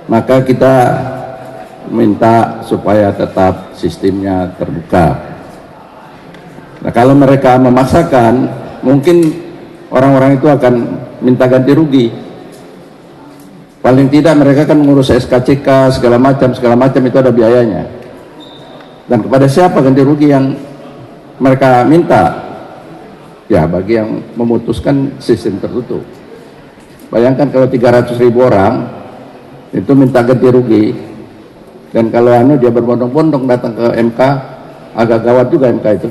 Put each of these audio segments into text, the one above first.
maka kita minta supaya tetap sistemnya terbuka. Nah, kalau mereka memaksakan, mungkin orang-orang itu akan minta ganti rugi. Paling tidak mereka kan mengurus SKCK segala macam itu ada biayanya. Dan kepada siapa ganti rugi yang mereka minta? Ya, bagi yang memutuskan sistem tertutup. Bayangkan kalau 300.000 orang itu minta ganti rugi, dan kalau dia berbondong-bondong datang ke MK, agak gawat juga MK itu.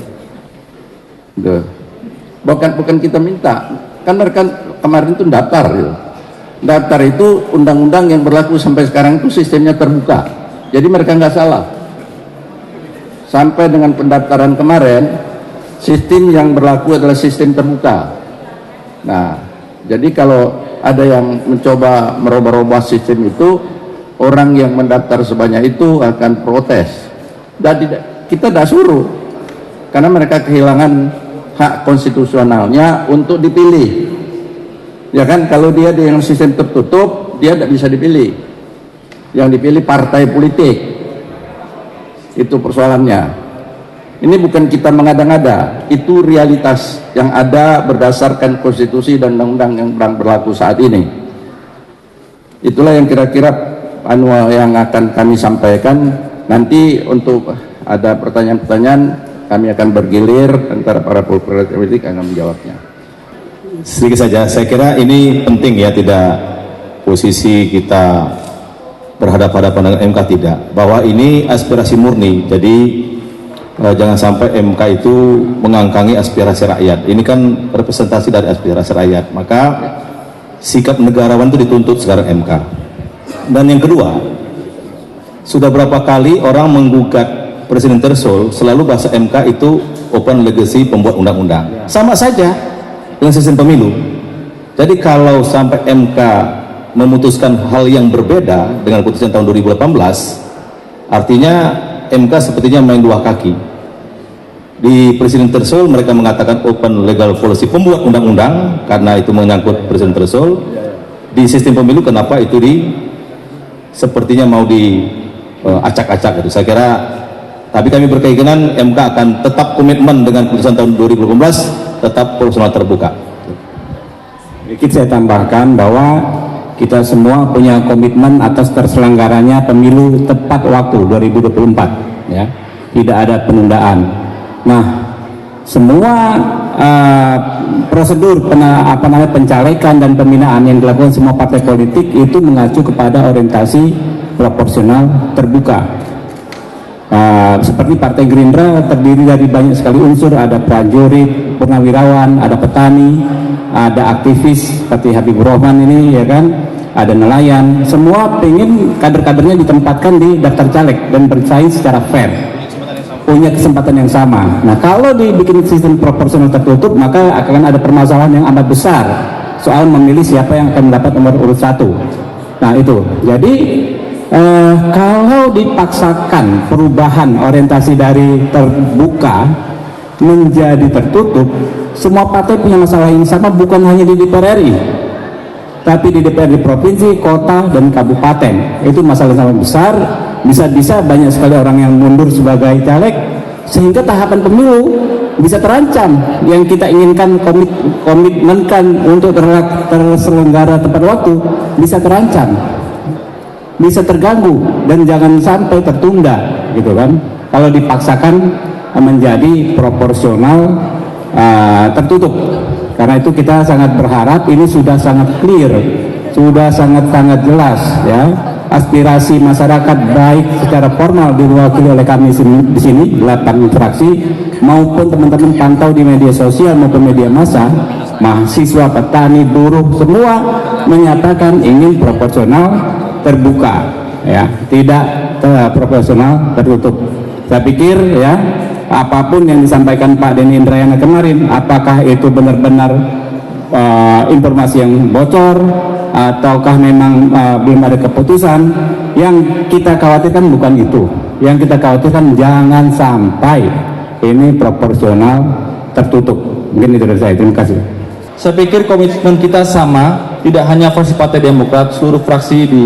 Bukan kita minta, kan mereka kemarin itu daftar gitu. Daftar itu undang-undang yang berlaku sampai sekarang itu sistemnya terbuka, jadi mereka nggak salah. Sampai dengan pendaftaran kemarin, sistem yang berlaku adalah sistem terbuka. Nah, jadi kalau ada yang mencoba merubah-rubah sistem itu, orang yang mendaftar sebanyak itu akan protes. Dan kita tidak suruh, karena mereka kehilangan hak konstitusionalnya untuk dipilih. Ya kan, kalau dia dengan sistem tertutup, dia tidak bisa dipilih. Yang dipilih partai politik. Itu persoalannya. Ini bukan kita mengada-ngada, itu realitas yang ada berdasarkan konstitusi dan undang-undang yang berlaku saat ini. Itulah yang kira-kira yang akan kami sampaikan. Nanti untuk ada pertanyaan-pertanyaan, kami akan bergilir antara para politik akan menjawabnya. Sedikit saja, saya kira ini penting ya, tidak posisi kita berhadapan-hadapan dengan MK, tidak, bahwa ini aspirasi murni. Jadi jangan sampai MK itu mengangkangi aspirasi rakyat. Ini kan representasi dari aspirasi rakyat, maka sikap negarawan itu dituntut sekarang MK. Dan yang kedua, sudah berapa kali orang menggugat Presiden Threshold, selalu bahasa MK itu open legacy pembuat undang-undang. Sama saja dengan sistem pemilu. Jadi kalau sampai MK memutuskan hal yang berbeda dengan putusan tahun 2018, artinya MK sepertinya main dua kaki. Di Presiden Threshold mereka mengatakan open legal policy pembuat undang-undang, karena itu menyangkut Presiden Threshold. Di sistem pemilu kenapa itu sepertinya mau diacak-acak gitu. Saya kira, tapi kami berkeyakinan MK akan tetap komitmen dengan putusan tahun 2018, tetap proporsional terbuka. Sedikit saya tambahkan bahwa kita semua punya komitmen atas terselenggaranya pemilu tepat waktu 2024, ya, tidak ada penundaan. Nah, semua prosedur pencalekan dan pembinaan yang dilakukan semua partai politik itu mengacu kepada orientasi proporsional terbuka. Seperti Partai Gerindra terdiri dari banyak sekali unsur, ada prajurit, purnawirawan, ada petani, ada aktivis seperti Habibur Rahman ini, ya kan, ada nelayan. Semua ingin kader-kadernya ditempatkan di daftar caleg dan bersaing secara fair, punya kesempatan yang sama. Nah, kalau dibikin sistem proporsional tertutup, maka akan ada permasalahan yang amat besar soal memilih siapa yang akan mendapat nomor urut 1. Nah, itu jadi kalau dipaksakan perubahan orientasi dari terbuka menjadi tertutup, semua partai punya masalah yang sama, bukan hanya di DPR RI, tapi di DPRD provinsi, kota, dan kabupaten. Itu masalah yang sangat besar. Bisa-bisa banyak sekali orang yang mundur sebagai caleg, sehingga tahapan pemilu bisa terancam. Yang kita inginkan komitmenkan untuk terselenggara tepat waktu bisa terancam, bisa terganggu, dan jangan sampai tertunda, gitu kan, kalau dipaksakan menjadi proporsional tertutup. Karena itu kita sangat berharap ini sudah sangat clear, sudah sangat jelas, ya, aspirasi masyarakat baik secara formal diwakili oleh kami di sini 8 fraksi, maupun teman-teman pantau di media sosial maupun media massa, mahasiswa, petani, buruh, semua menyatakan ingin proporsional terbuka, ya, tidak proporsional tertutup. Saya pikir, ya, apapun yang disampaikan Pak Denny Indrayana kemarin, apakah itu benar-benar informasi yang bocor ataukah memang belum ada keputusan, yang kita khawatirkan bukan itu. Yang kita khawatirkan jangan sampai ini proporsional tertutup. Mungkin itu dari saya. Terima kasih. Saya pikir komitmen kita sama, tidak hanya fraksi Partai Demokrat, seluruh fraksi di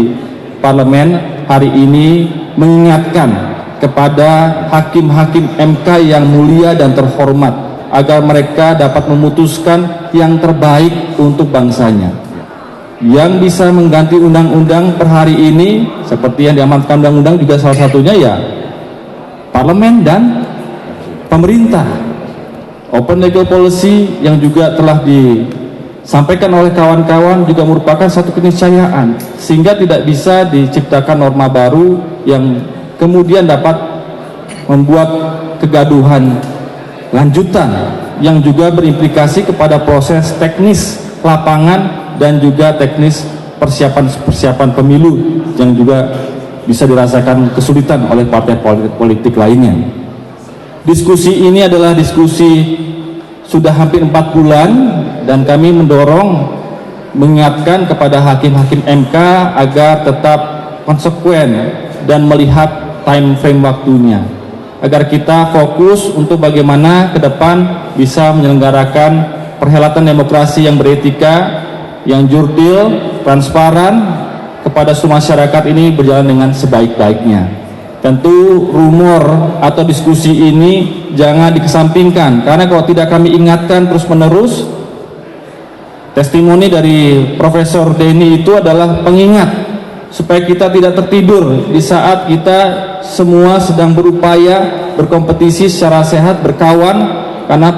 parlemen hari ini mengingatkan kepada hakim-hakim MK yang mulia dan terhormat agar mereka dapat memutuskan yang terbaik untuk bangsanya. Yang bisa mengganti undang-undang per hari ini seperti yang diamanatkan undang-undang juga salah satunya ya parlemen dan pemerintah. Open legal policy yang juga telah disampaikan oleh kawan-kawan juga merupakan satu keniscayaan sehingga tidak bisa diciptakan norma baru yang kemudian dapat membuat kegaduhan lanjutan yang juga berimplikasi kepada proses teknis lapangan dan juga teknis persiapan pemilu yang juga bisa dirasakan kesulitan oleh partai politik lainnya. Diskusi ini adalah diskusi sudah hampir 4 bulan dan kami mendorong mengingatkan kepada hakim-hakim MK agar tetap konsekuen dan melihat time frame waktunya agar kita fokus untuk bagaimana ke depan bisa menyelenggarakan perhelatan demokrasi yang beretika, yang jurdil, transparan kepada seluruh masyarakat ini berjalan dengan sebaik-baiknya. Tentu rumor atau diskusi ini jangan dikesampingkan karena kalau tidak kami ingatkan terus-menerus, testimoni dari Profesor Denny itu adalah pengingat supaya kita tidak tertidur di saat kita semua sedang berupaya berkompetisi secara sehat, berkawan, karena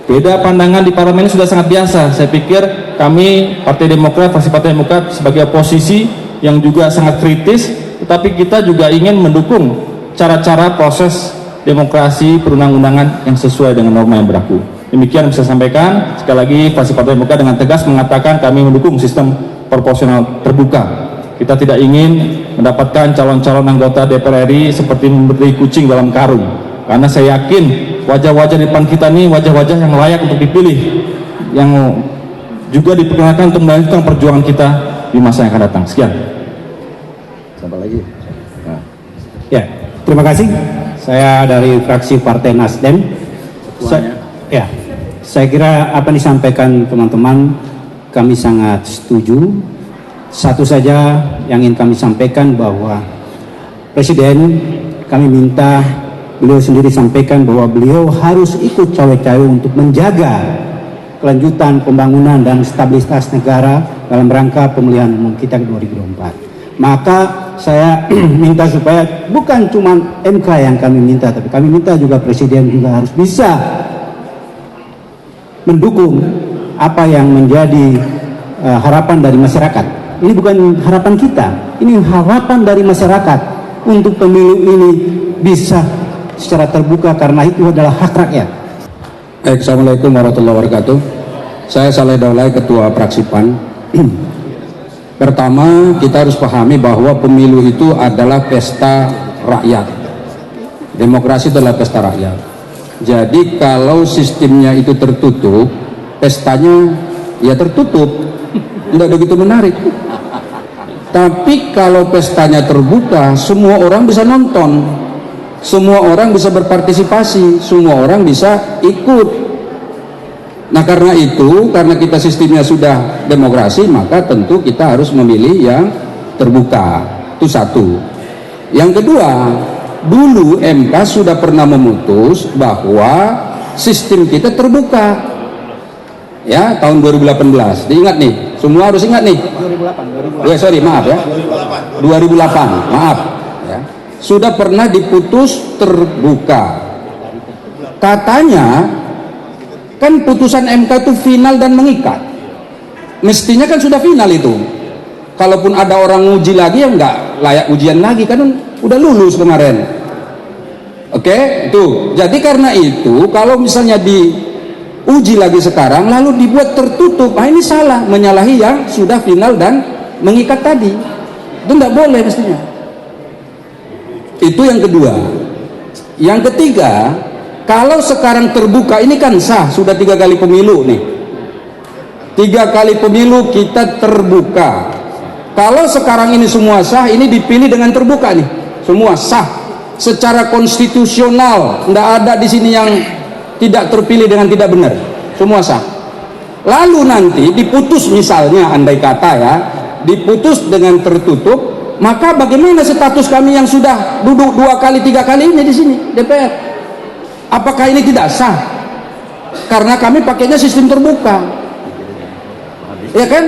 beda pandangan di parlemen ini sudah sangat biasa. Saya pikir kami Partai Demokrat, fraksi Partai Demokrat sebagai oposisi yang juga sangat kritis, tetapi kita juga ingin mendukung cara-cara proses demokrasi perundang-undangan yang sesuai dengan norma yang berlaku. Demikian yang bisa saya sampaikan. Sekali lagi fraksi Partai Demokrat dengan tegas mengatakan kami mendukung sistem proporsional terbuka. Kita tidak ingin mendapatkan calon-calon anggota DPR RI seperti memberi kucing dalam karung, karena saya yakin wajah-wajah di depan kita ini wajah-wajah yang layak untuk dipilih, yang juga diperkenalkan untuk melanjutkan perjuangan kita di masa yang akan datang. Sekian. Sampai lagi. Nah. Ya, terima kasih. Saya dari fraksi Partai Nasdem. Saya kira apa yang disampaikan teman-teman kami sangat setuju. Satu saja yang ingin kami sampaikan bahwa Presiden kami minta beliau sendiri sampaikan bahwa beliau harus ikut cawe-cawe untuk menjaga kelanjutan pembangunan dan stabilitas negara dalam rangka pemilihan umum kita 2024. Maka saya minta supaya bukan cuma MK yang kami minta, tapi kami minta juga Presiden juga harus bisa mendukung apa yang menjadi harapan dari masyarakat. Ini bukan harapan kita, ini harapan dari masyarakat untuk pemilu ini bisa secara terbuka karena itu adalah hak rakyat. Assalamualaikum warahmatullahi wabarakatuh. Saya Saleh Daulay, Ketua Fraksi PAN. Pertama, kita harus pahami bahwa pemilu itu adalah pesta rakyat. Demokrasi adalah pesta rakyat. Jadi kalau sistemnya itu tertutup, pestanya ya tertutup, tidak begitu menarik. Tapi kalau pestanya terbuka, semua orang bisa nonton, semua orang bisa berpartisipasi, semua orang bisa ikut. Nah karena itu, karena kita sistemnya sudah demokrasi, maka tentu kita harus memilih yang terbuka. Itu satu. Yang kedua, dulu MK sudah pernah memutus bahwa sistem kita terbuka. Ya, tahun 2018. Diingat nih, semua harus ingat nih. 2008. Maaf ya. 2008, maaf. Ya. Sudah pernah diputus terbuka. Katanya kan putusan MK itu final dan mengikat. Mestinya kan sudah final itu. Kalaupun ada orang uji lagi ya nggak layak ujian lagi, kan udah lulus kemarin. Oke, itu. Jadi karena itu kalau misalnya diuji lagi sekarang lalu dibuat tertutup, nah ini salah, menyalahi yang sudah final dan mengikat tadi. Itu nggak boleh mestinya. Itu yang kedua. Yang ketiga, kalau sekarang terbuka ini kan sah, sudah 3 kali pemilu nih. 3 kali pemilu kita terbuka. Kalau sekarang ini semua sah, ini dipilih dengan terbuka nih, semua sah secara konstitusional, tidak ada di sini yang tidak terpilih dengan tidak benar, semua sah. Lalu nanti diputus misalnya, andai kata ya, diputus dengan tertutup, Maka bagaimana status kami yang sudah duduk 2 kali 3 kali ini di sini DPR? Apakah ini tidak sah? Karena kami pakainya sistem terbuka, ya kan?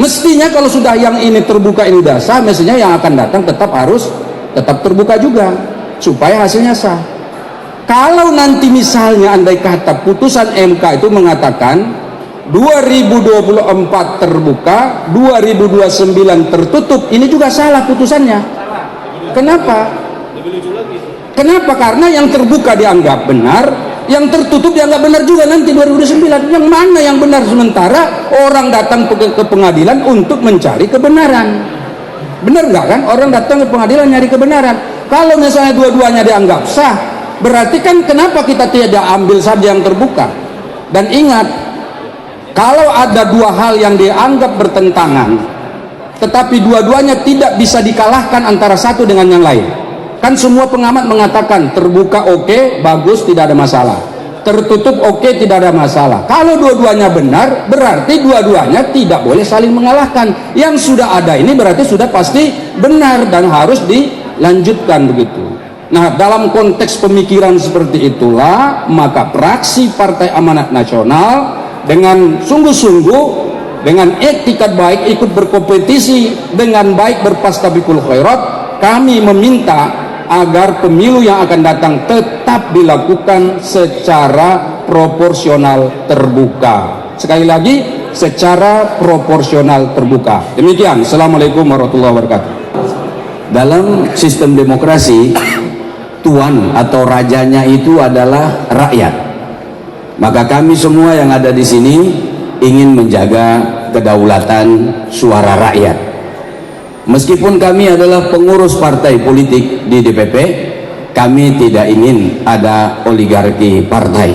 Mestinya kalau sudah yang ini terbuka ini sudah sah, mestinya yang akan datang tetap terbuka juga supaya hasilnya sah. Kalau nanti misalnya andai kata putusan MK itu mengatakan 2024 terbuka, 2029 tertutup, ini juga salah putusannya. Kenapa? Kenapa? Karena yang terbuka dianggap benar, yang tertutup dianggap benar juga nanti 2029. Yang mana yang benar? Sementara orang datang ke pengadilan untuk mencari kebenaran. Benar nggak kan? Orang datang ke pengadilan nyari kebenaran. Kalau misalnya dua-duanya dianggap sah, berarti kan kenapa kita tidak ambil saja yang terbuka? Dan ingat, kalau ada 2 hal yang dianggap bertentangan, tetapi dua-duanya tidak bisa dikalahkan antara satu dengan yang lain, kan semua pengamat mengatakan terbuka oke, bagus, tidak ada masalah, tertutup oke, tidak ada masalah. Kalau dua-duanya benar, berarti dua-duanya tidak boleh saling mengalahkan. Yang sudah ada ini berarti sudah pasti benar dan harus dilanjutkan begitu. Nah, dalam konteks pemikiran seperti itulah maka fraksi Partai Amanat Nasional dengan sungguh-sungguh, dengan etikat baik, ikut berkompetisi dengan baik, berfastabiqul khairat, kami meminta agar pemilu yang akan datang tetap dilakukan secara proporsional terbuka. Sekali lagi, secara proporsional terbuka. Demikian. Assalamualaikum warahmatullahi wabarakatuh. Dalam sistem demokrasi, tuan atau rajanya itu adalah rakyat. Maka kami semua yang ada di sini ingin menjaga kedaulatan suara rakyat. Meskipun kami adalah pengurus partai politik di DPP, kami tidak ingin ada oligarki partai,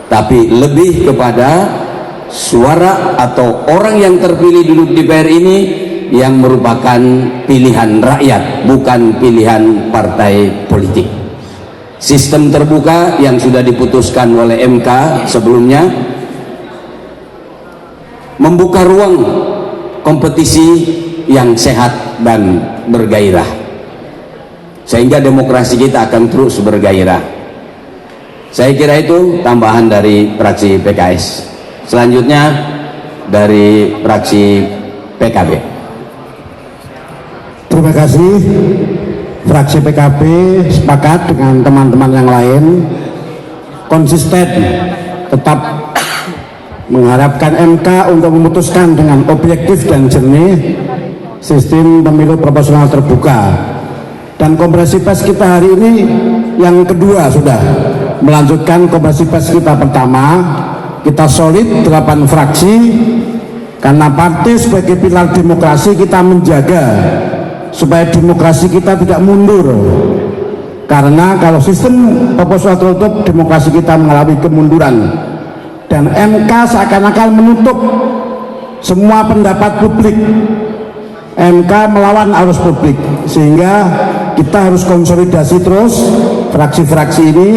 tapi lebih kepada suara atau orang yang terpilih duduk di DPR ini yang merupakan pilihan rakyat, bukan pilihan partai politik. Sistem terbuka yang sudah diputuskan oleh MK sebelumnya membuka ruang kompetisi yang sehat dan bergairah, sehingga demokrasi kita akan terus bergairah. Saya kira itu tambahan dari fraksi PKS. Selanjutnya dari fraksi PKB. Terima kasih. Fraksi PKB sepakat dengan teman-teman yang lain konsisten tetap mengharapkan MK untuk memutuskan dengan objektif dan jernih sistem pemilu proporsional terbuka. Dan konferensi pers kita hari ini yang kedua sudah melanjutkan konferensi pers kita pertama. Kita solid 8 fraksi karena partai sebagai pilar demokrasi, kita menjaga supaya demokrasi kita tidak mundur, karena kalau sistem proporsional tertutup demokrasi kita mengalami kemunduran. Dan MK seakan-akan menutup semua pendapat publik. MK melawan arus publik, sehingga kita harus konsolidasi terus fraksi-fraksi ini,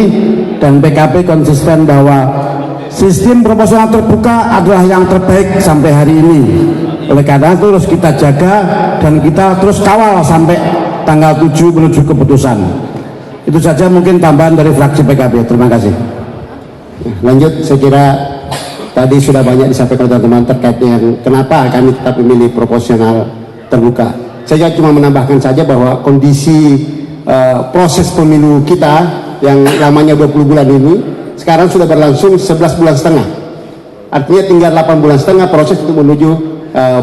dan PKB konsisten bahwa sistem proporsional terbuka adalah yang terbaik sampai hari ini. Oleh karena itu terus kita jaga dan kita terus kawal sampai tanggal 7 menuju keputusan. Itu saja mungkin tambahan dari fraksi PKB. Terima kasih. Lanjut, saya kira tadi sudah banyak disampaikan teman-teman terkait dengan kenapa kami tetap memilih proporsional terbuka. Saya cuma menambahkan saja bahwa kondisi proses pemilu kita yang lamanya 20 bulan ini sekarang sudah berlangsung 11 bulan setengah. Artinya tinggal 8 bulan setengah proses untuk menuju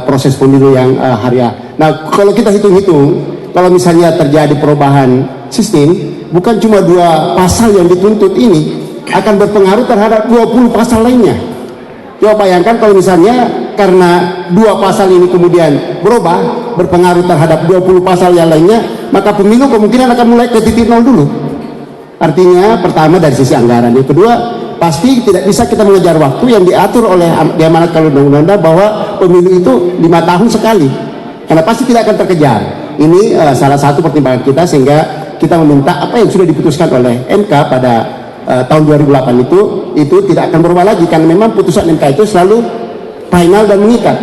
proses pemilu yang harian. Nah, kalau kita hitung-hitung, kalau misalnya terjadi perubahan sistem, bukan cuma 2 pasal yang dituntut ini, akan berpengaruh terhadap 20 pasal lainnya. Coba bayangkan kalau misalnya karena 2 pasal ini kemudian berubah, berpengaruh terhadap 20 pasal yang lainnya, maka pemilu kemungkinan akan mulai ke titik nol dulu. Artinya pertama dari sisi anggaran, yang kedua pasti tidak bisa kita mengejar waktu yang diatur oleh diamanatkan oleh undang-undang bahwa pemilu itu 5 tahun sekali, karena pasti tidak akan terkejar. Ini salah satu pertimbangan kita, sehingga kita meminta apa yang sudah diputuskan oleh MK pada tahun 2008 itu tidak akan berubah lagi, karena memang putusan MK itu selalu final dan mengikat.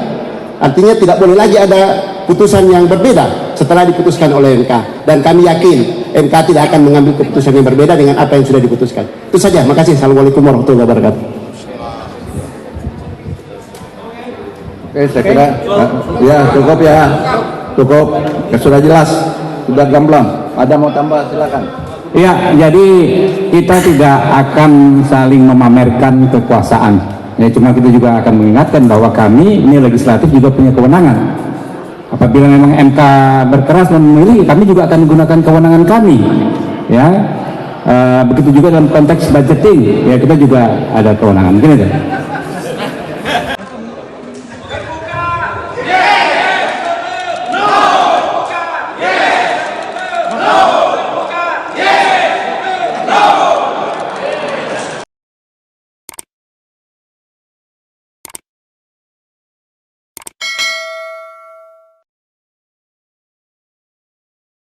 Artinya tidak boleh lagi ada putusan yang berbeda setelah diputuskan oleh MK, dan kami yakin MK tidak akan mengambil keputusan yang berbeda dengan apa yang sudah diputuskan. Itu saja. Makasih. Assalamualaikum warahmatullahi wabarakatuh. Oke, saya kira ya cukup ya, cukup. Sudah jelas, sudah gamblang. Ada mau tambah silakan. Ya, jadi kita tidak akan saling memamerkan kekuasaan. Ya, cuma kita juga akan mengingatkan bahwa kami ini legislatif juga punya kewenangan. Apabila memang MK berkeras dan memilih, kami juga akan menggunakan kewenangan kami. Ya, begitu juga dalam konteks budgeting. Ya, kita juga ada kewenangan. Gini deh.